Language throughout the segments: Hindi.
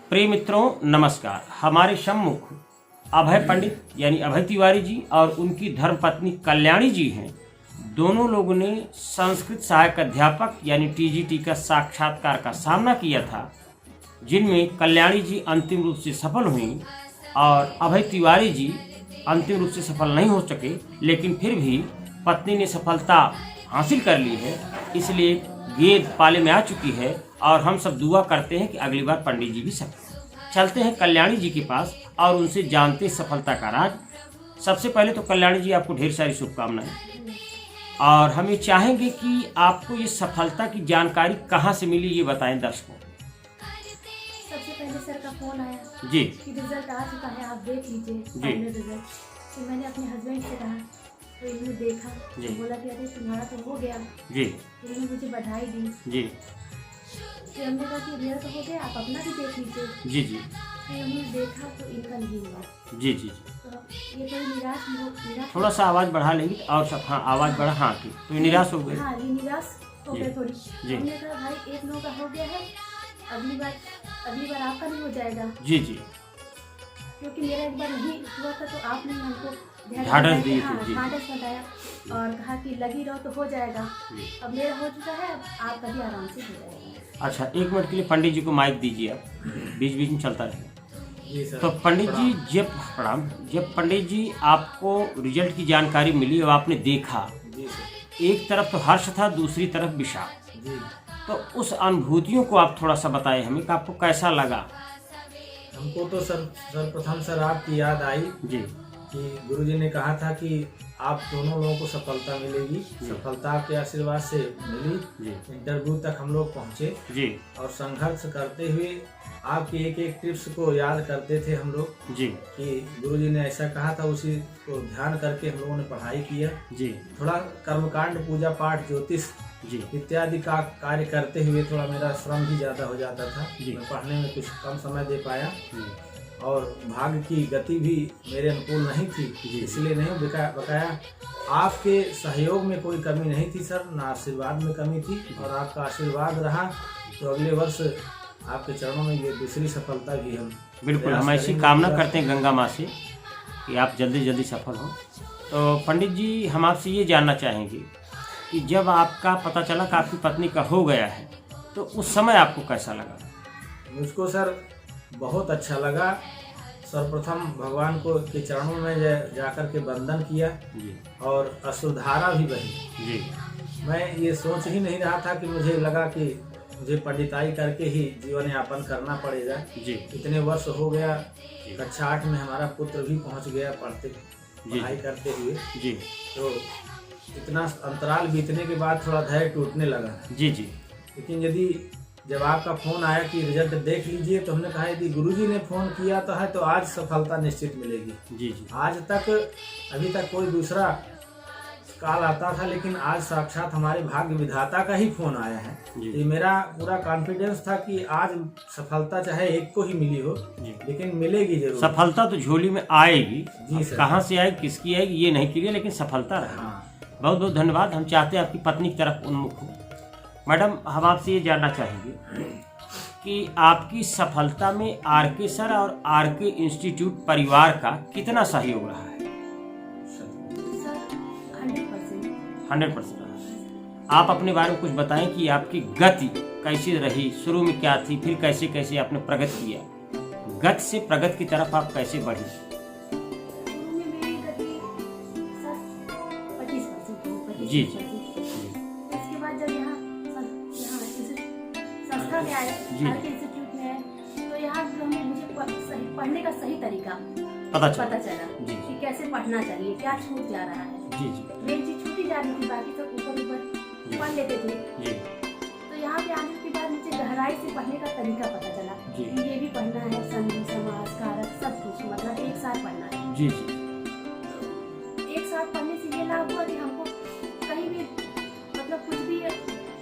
प्रिय मित्रों नमस्कार। हमारे सम्मुख अभय पंडित यानी अभय तिवारी जी और उनकी धर्मपत्नी कल्याणी जी हैं। दोनों लोगों ने संस्कृत सहायक अध्यापक यानी टीजीटी का साक्षात्कार का सामना किया था, जिनमें कल्याणी जी अंतिम रूप से सफल हुई और अभय तिवारी जी अंतिम रूप से सफल नहीं हो सके, लेकिन फिर भी पत्नी ने सफलता हासिल कर ली है। इसलिए गेंद पाले में आ चुकी है और हम सब दुआ करते हैं कि अगली बार पंडित जी भी सफल। चलते हैं कल्याणी जी के पास और उनसे जानते सफलता का राज। सबसे पहले तो कल्याणी जी आपको ढेर सारी शुभकामनाएं, और हम ये चाहेंगे कि आपको ये सफलता की जानकारी कहाँ से मिली ये बताएं दर्शकों। सबसे पहले सर का फोन आया जी कि रिजल्ट आ चुका है, आप देख लीजिए फाइनल रिजल्ट। फिर मैंने अपने हस्बैंड से कहा, तो इन्होंने देखा तो बोला कि अरे तुम्हारा तो हो गया जी। फिर इन्होंने मुझे बधाई दी जी। फिर हमने कहा कि रिजल्ट तो हो गया, आप अपना भी देख लीजिए जी जी। फिर हमने देखा तो इनका नहीं हुआ जी जी। तो ये थोड़ी निराश थोड़ा सा आवाज़ बढ़ा लेंगे और सब। हाँ आवाज़ बढ़ा। हाँ ठीक। तो ये निराश हो गए। हाँ ये निराश हो गए थोड़ी। हमने कहा भाई एक लोग का हो गया है, अगली बार आपका नहीं हो जाएगा जी जी, क्योंकि मेरा एक बार नहीं हुआ था तो आपने हमको ढाढ़स दिए थे, ढाढ़स बताया और कहा कि लगी रहो तो हो जाएगा। अब मेरा हो चुका है, आपका भी आराम से हो जाएगा। अच्छा, एक मिनट के लिए पंडित जी को माइक दीजिए, आप बीच बीच में चलता रहे। तो पंडित जी जब पंडित जी आपको रिजल्ट की जानकारी मिली और आपने देखा, एक तरफ तो हर्ष था, दूसरी तरफ विषाद, तो उस अनुभूतियों को आप थोड़ा सा बताएं हमें कि आपको कैसा लगा। हमको तो सर्वप्रथम सर आपकी याद आई जी कि गुरुजी ने कहा था कि आप दोनों लोगों को सफलता मिलेगी। सफलता आपके आशीर्वाद से मिली जी। इंटरव्यू तक हम लोग पहुँचे जी, और संघर्ष करते हुए आपकी एक एक टिप्स को याद करते थे हम लोग जी, कि गुरुजी ने ऐसा कहा था, उसी को ध्यान करके हम लोगों ने पढ़ाई किया जी। थोड़ा कर्मकांड, पूजा पाठ, ज्योतिष जी इत्यादि का कार्य करते हुए थोड़ा मेरा श्रम भी ज़्यादा हो जाता था जी। मैं पढ़ने में कुछ कम समय दे पाया और भाग्य की गति भी मेरे अनुकूल नहीं थी, इसलिए नहीं बकाया। आपके सहयोग में कोई कमी नहीं थी सर, ना आशीर्वाद में कमी थी, और आपका आशीर्वाद रहा तो अगले वर्ष आपके चरणों में ये दूसरी सफलता भी हम बिल्कुल हम ऐसी कामना करते हैं गंगा माँ से कि आप जल्दी जल्दी सफल हो। तो पंडित जी हम आपसे ये जानना चाहेंगे कि जब आपका पता चला कि आपकी पत्नी का हो गया है, तो उस समय आपको कैसा लगा। मुझको सर बहुत अच्छा लगा। सर्वप्रथम भगवान को के चरणों में जाकर के वंदन किया जी, और अश्रुधारा भी बही जी। मैं ये सोच ही नहीं रहा था कि मुझे लगा कि मुझे पंडिताई करके ही जीवन यापन करना पड़ेगा जी। इतने वर्ष हो गया, कक्षा 8 में हमारा पुत्र भी पहुंच गया पढ़ते पढ़ाई करते हुए जी। तो इतना अंतराल बीतने के बाद थोड़ा धैर्य टूटने लगा जी जी। लेकिन यदि जब आपका फोन आया कि रिजल्ट देख लीजिए, तो हमने कहा यदि गुरुजी ने फोन किया तो आज सफलता निश्चित मिलेगी जी जी। आज तक अभी तक कोई दूसरा कॉल आता था, लेकिन आज साक्षात हमारे भाग्य विधाता का ही फोन आया है। तो मेरा पूरा कॉन्फिडेंस था कि आज सफलता चाहे एक को ही मिली हो, लेकिन मिलेगी जरूर। सफलता तो झोली में आएगी जी सर, कहाँ से आएगी किसकी आएगी ये नहीं क्लियर, लेकिन सफलता रहा। हाँ। बहुत बहुत धन्यवाद। हम चाहते हैं आपकी पत्नी की तरफ उन्मुख हो। मैडम हम आपसे ये जानना चाहेंगे कि आपकी सफलता में आरके सर और आरके इंस्टीट्यूट परिवार का कितना सहयोग रहा है। 100%। आप अपने बारे में कुछ बताएं कि आपकी गति कैसी रही, शुरू में क्या थी, फिर कैसे कैसे आपने प्रगति किया, गति से प्रगति की तरफ आप कैसे बढ़ी। जी जी। इसके बाद जब यहाँ संस्था में आए, इंस्टीट्यूट में आए, तो यहाँ मुझे पढ़ने का सही तरीका पता चला कि कैसे पढ़ना चाहिए, क्या छूट जा रहा है जी जी। मेन चीज छूटी जा रही थी, बाकी सब ऊपर पढ़ लेते थे जी। तो यहाँ पे आने के बाद मुझे गहराई से पढ़ने का तरीका पता चला कि ये भी पढ़ना है, संधि, समास, कारक, सब कुछ मतलब एक साथ पढ़ना है जी जी। एक साथ पढ़ने से ये लाभ हुआ कि हमको कहीं भी मतलब कुछ भी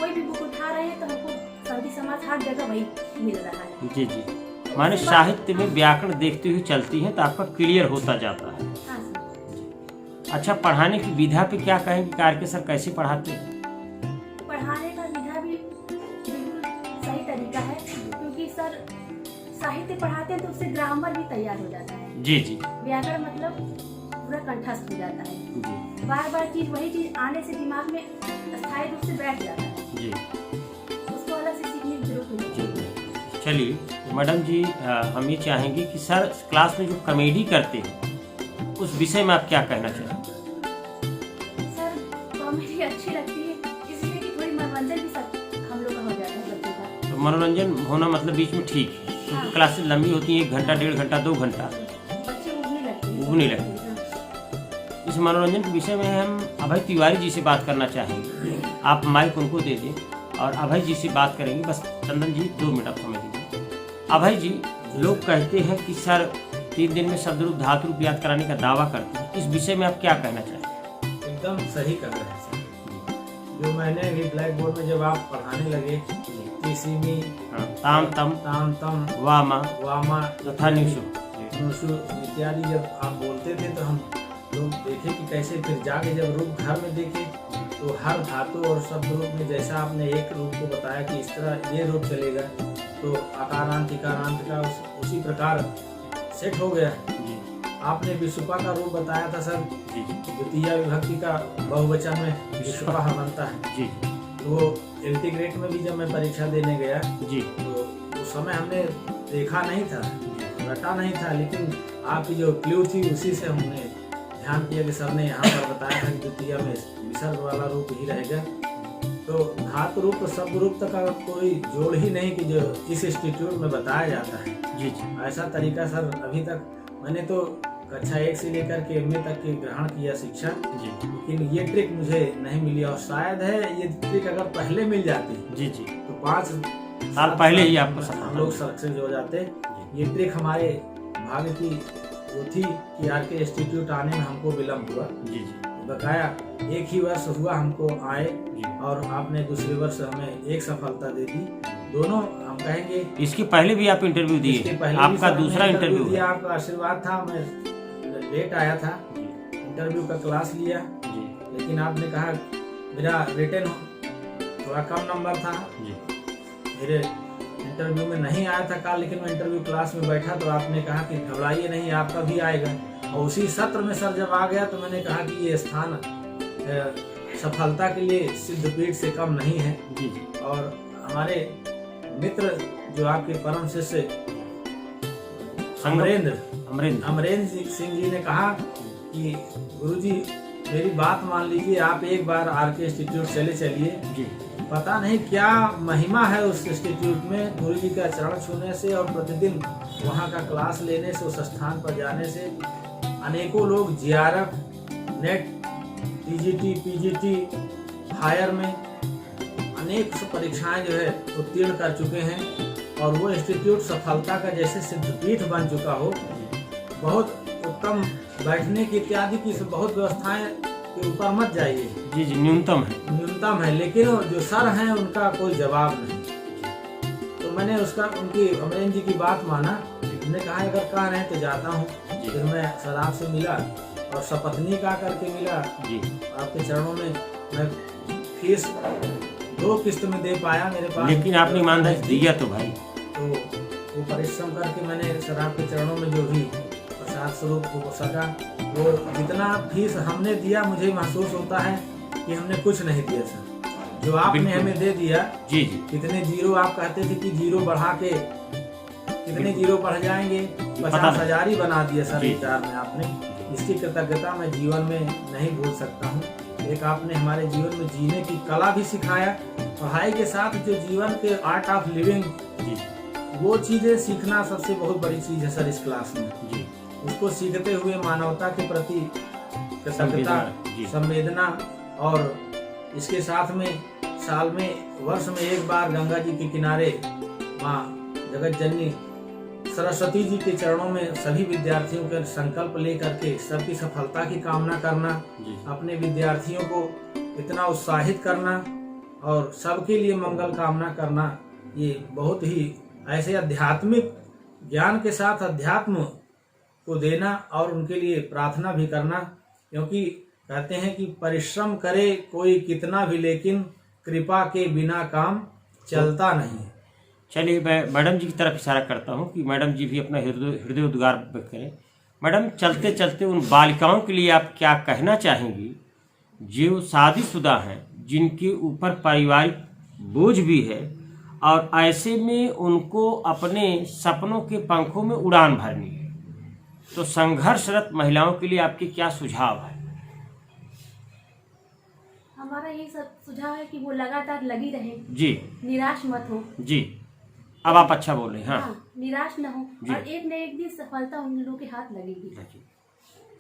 कोई भी बुक उठा रहे हैं तो हमको संधि समास हर जगह वही मिल रहा है जी जी। माने साहित्य में व्याकरण देखते हुए चलती है तो आपका क्लियर होता जाता है। हाँ सर। अच्छा, पढ़ाने की विधा पे क्या कहेंगे कि आरके सर कैसे पढ़ाते हैं। पढ़ाने का विधा भी बिल्कुल सही तरीका है, क्योंकि सर साहित्य पढ़ाते हैं तो उससे ग्रामर भी तैयार हो जाता है। जी जी। व्याकरण मतलब पूरा कंठस्थ हो जाता है जी। बार बार वही चीज आने से दिमाग में स्थायी रूप से बैठ जाता है जी। उसको अलग से सीखने की जरूरत नहीं है। चलिए मैडम जी, हम ये चाहेंगे कि सर क्लास में जो कॉमेडी करते हैं उस विषय में आप क्या कहना चाहेंगे? सर कॉमेडी अच्छी लगती है इसलिए कि थोड़ी मनोरंजन भी सब हम लोग का हो जाता है बच्चों का। तो मनोरंजन होना मतलब बीच में ठीक है, क्योंकि क्लासेस लंबी होती हैं, 1 घंटा 1.5 घंटा 2 घंटा, बच्चे उगने लगते। इस मनोरंजन के विषय में हम अभय तिवारी जी से बात करना चाहेंगे। आप माइक उनको दे दें और अभय जी से बात करेंगे। बस चंदन जी 2 मिनट आप समय दीजिए। अभय जी, लोग कहते हैं कि सर 3 दिन में शब्द रूप धातु रूप याद कराने का दावा करते हैं, इस विषय में आप क्या कहना चाहेंगे? एकदम सही कह रहे हैं सर। जो मैंने अभी ब्लैक बोर्ड में जब आप पढ़ाने लगे तीसरी ताम तम ताम तम वामा वामा तथा निशु इत्यादि जब आप बोलते थे तो हम लोग देखे कि कैसे, फिर जाके जब रूप घर में देखे तो हर धातु और शब्द रूप में जैसा आपने एक रूप को बताया कि इस तरह ये रूप चलेगा तो आकारांत इकारांत का उसी प्रकार सेट हो गया। आपने विशुपा का रूप बताया था सर, द्वितीय विभक्ति का बहुवचन में विशुपा बनता है जी। तो इंटीग्रेट में भी जब मैं परीक्षा देने गया जी तो उस समय हमने देखा नहीं था, रटा नहीं था, लेकिन आपकी जो क्लू थी उसी से हमने ध्यान किया कि सर ने यहाँ पर बताया था कि द्वितीय में विसर्ग वाला रूप ही रहेगा। तो धातु रूप शब्द रूप तक का कोई जोड़ ही नहीं कि जो इस इंस्टीट्यूट में बताया जाता है जी जी। ऐसा तरीका सर अभी तक मैंने तो कक्षा 1 से लेकर के MA तक के ग्रहण किया शिक्षा जी, लेकिन ये ट्रिक मुझे नहीं मिली और शायद है ये ट्रिक अगर पहले मिल जाती जी जी तो 5 साल पहले ही आपको हम लोग सक्सेस हो जाते। ये ट्रिक हमारे भाग्य की वो थी कि RK इंस्टीट्यूट आने में हमको विलम्ब हुआ जी जी। बकाया 1 ही वर्ष हुआ हमको आए और आपने दूसरे वर्ष हमें एक सफलता दे दी। दोनों हम कहेंगे इसके पहले भी आप इंटरव्यू दिए, आपका दूसरा इंटरव्यू दिया, आपका आशीर्वाद था। मैं लेट आया था, इंटरव्यू का क्लास लिया जी, लेकिन आपने कहा मेरा रिटन थोड़ा कम नंबर था जी, मेरे इंटरव्यू में नहीं आया था कल, लेकिन मैं इंटरव्यू क्लास में बैठा तो आपने कहा कि घबराइए नहीं, आपका भी आएगा। और उसी सत्र में सर जब आ गया तो मैंने कहा कि ये स्थान सफलता के लिए सिद्धपीठ से कम नहीं है जी जी। और हमारे मित्र जो आपके परम शिष्य अमरेंद्र सिंह जी ने कहा कि गुरुजी मेरी बात मान लीजिए, आप एक बार RK इंस्टीट्यूट चले चलिए। पता नहीं क्या महिमा है उस इंस्टीट्यूट में, गुरुजी का चरण छूने से और प्रतिदिन वहाँ का क्लास लेने से, उस स्थान पर जाने से अनेकों लोग GRF, net, TGT, PGT, higher में अनेक परीक्षाएं जो है उत्तीर्ण कर चुके हैं और वो इंस्टीट्यूट सफलता का जैसे सिद्धपीठ बन चुका हो। बहुत उत्तम बैठने की इत्यादि की बहुत व्यवस्थाएं के ऊपर मत जाइए जी जी, न्यूनतम है, लेकिन जो सर हैं उनका कोई जवाब नहीं। तो मैंने उनकी अमरेंद्र जी की बात माना, उन्होंने कहा अगर कह रहे हैं तो जाता हूँ। फिर मैं सर आपसे मिला और सपत्नी का करके मिला जी, आपके चरणों में। मैं फीस 2 किस्त में दे पाया मेरे पास, लेकिन आपने ईमानदारी दिया तो भाई, तो वो परिश्रम करके मैंने सर आपके चरणों में जो भी प्रसाद स्वरूप हो सका, वो जितना फीस हमने दिया मुझे महसूस होता है कि हमने कुछ नहीं दिया सर, जो आपने हमें दे दिया जी जी। कितने जीरो आप कहते थे कि जीरो बढ़ा के कितने जीरो बढ़ जाएंगे, 50,000 ही बना दिया सर विचार में आपने। इसकी कृतज्ञता मैं जीवन में नहीं भूल सकता हूँ। एक आपने हमारे जीवन में जीने की कला भी सिखाया, पढ़ाई के साथ जो जीवन के आर्ट ऑफ लिविंग वो चीजें सीखना सबसे बहुत बड़ी चीज है सर इस क्लास में जी। उसको सीखते हुए मानवता के प्रति कृतज्ञता, संवेदना और इसके साथ में साल में वर्ष में एक बार गंगा जी के किनारे माँ जगत जननी सरस्वती जी के चरणों में सभी विद्यार्थियों के संकल्प लेकर के सबकी सफलता की कामना करना, अपने विद्यार्थियों को इतना उत्साहित करना और सबके लिए मंगल कामना करना, ये बहुत ही ऐसे आध्यात्मिक ज्ञान के साथ अध्यात्म को देना और उनके लिए प्रार्थना भी करना। क्योंकि कहते हैं कि परिश्रम करे कोई कितना भी, लेकिन कृपा के बिना काम चलता नहीं। चलिए मैं मैडम जी की तरफ इशारा करता हूँ कि मैडम जी भी अपना हृदय उद्गार व्यक्त करें। मैडम, चलते चलते उन बालिकाओं के लिए आप क्या कहना चाहेंगी जो शादीशुदा हैं, जिनके ऊपर पारिवारिक बोझ भी है और ऐसे में उनको अपने सपनों के पंखों में उड़ान भरनी है, तो संघर्षरत महिलाओं के लिए आपके क्या सुझाव है? हमारा यही सुझाव है कि वो लगातार लगी रहे जी, निराश मत हो जी। अब आप अच्छा बोल रहे हैं। हाँ, निराश न हो और एक न एक दिन सफलता उन लोगों के हाथ लगेगी।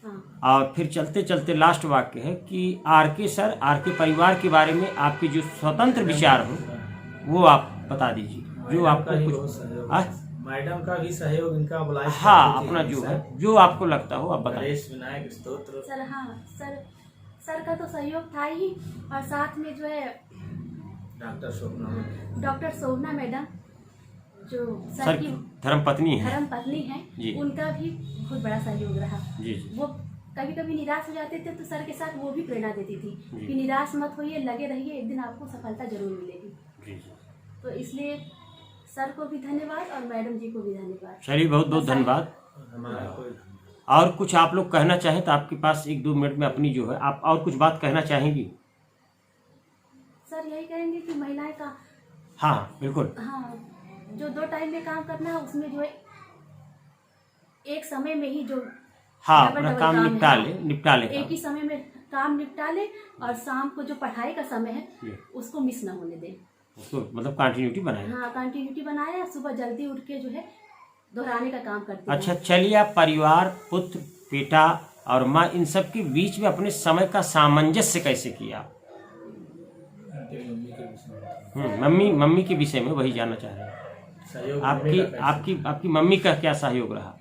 हाँ। और फिर चलते चलते लास्ट वाक्य है कि आरके सर, आरके परिवार के बारे में आपके जो स्वतंत्र विचार हो वो आप बता दीजिए, जो आपको कुछ मैडम का भी सहयोग, इनका बुलाए। हाँ, अपना जो है जो आपको लगता हो आप बताइए। विनायक स्तोत्र सर, हाँ सर का तो सहयोग था ही, और साथ में जो है डॉक्टर शोभना मैडम जो सर की धर्मपत्नी है उनका भी बहुत बड़ा सहयोग रहा। जी। वो कभी कभी निराश हो जाते थे तो सर के साथ वो भी प्रेरणा देती थी कि निराश मत होइए, लगे रहिए, एक दिन आपको सफलता जरूर मिलेगी। जी। तो इसलिए सर को भी धन्यवाद और मैडम जी को भी धन्यवाद। चलिए, बहुत बहुत धन्यवाद। और कुछ आप लोग कहना चाहें तो आपके पास 1-2 मिनट में अपनी जो है आप और कुछ बात कहना चाहेंगी? सर यही कहेंगे कि महिलाएं का हाँ बिल्कुल, हाँ, जो 2 टाइम में काम करना है उसमें जो है एक समय में ही जो अपना काम निपटा ले एक ही समय में काम निपटा ले, और शाम को जो पढ़ाई का समय है उसको मिस ना होने दे, उसको मतलब कंटिन्यूटी बनाए। हाँ, कंटिन्यूटी बनाए, सुबह जल्दी उठ के जो है दोहराने का काम करते अच्छा, चलिए, आप परिवार, पुत्र, बेटा और माँ, इन सब के बीच में अपने समय का सामंजस्य कैसे किया? मम्मी के विषय में वही जानना चाह रहे हैं। आपकी मम्मी का क्या सहयोग रहा?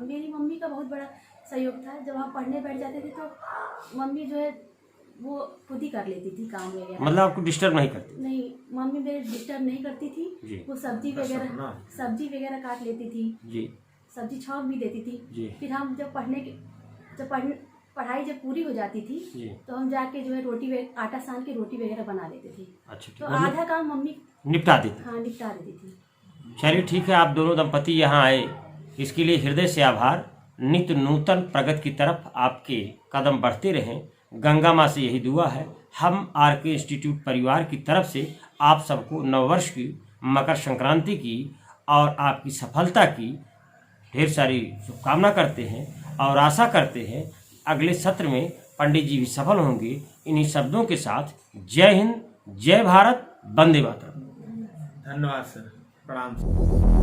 मेरी मम्मी का बहुत बड़ा सहयोग था। जब हम पढ़ने बैठ जाते थे तो मम्मी जो है वो खुद ही कर लेती थी काम वगैरह। मतलब आपको डिस्टर्ब नहीं करती? नहीं, मम्मी मेरे डिस्टर्ब नहीं करती थी। वो सब्जी वगैरह काट लेती थी जी, सब्जी छौंक भी देती थी। फिर हम जब पढ़ाई जब पूरी हो जाती थी तो हम जाके जो है आटा सान के रोटी वगैरह बना लेते थे। अच्छा, तो आधा काम मम्मी निपटा देती? हाँ, निपटा देती थी। चलिए ठीक है, आप दोनों दंपति यहाँ आए, इसके लिए हृदय से आभार। नित्य नूतन प्रगति की तरफ आपके कदम बढ़ते रहें, गंगा माँ से यही दुआ है। हम आरके इंस्टीट्यूट परिवार की तरफ से आप सबको नववर्ष की, मकर संक्रांति की और आपकी सफलता की ढेर सारी शुभकामना करते हैं और आशा करते हैं अगले सत्र में पंडित जी भी सफल होंगे। इन्हीं शब्दों के साथ जय हिंद, जय भारत, वंदे मातरम। धन्यवाद सर, प्रणाम।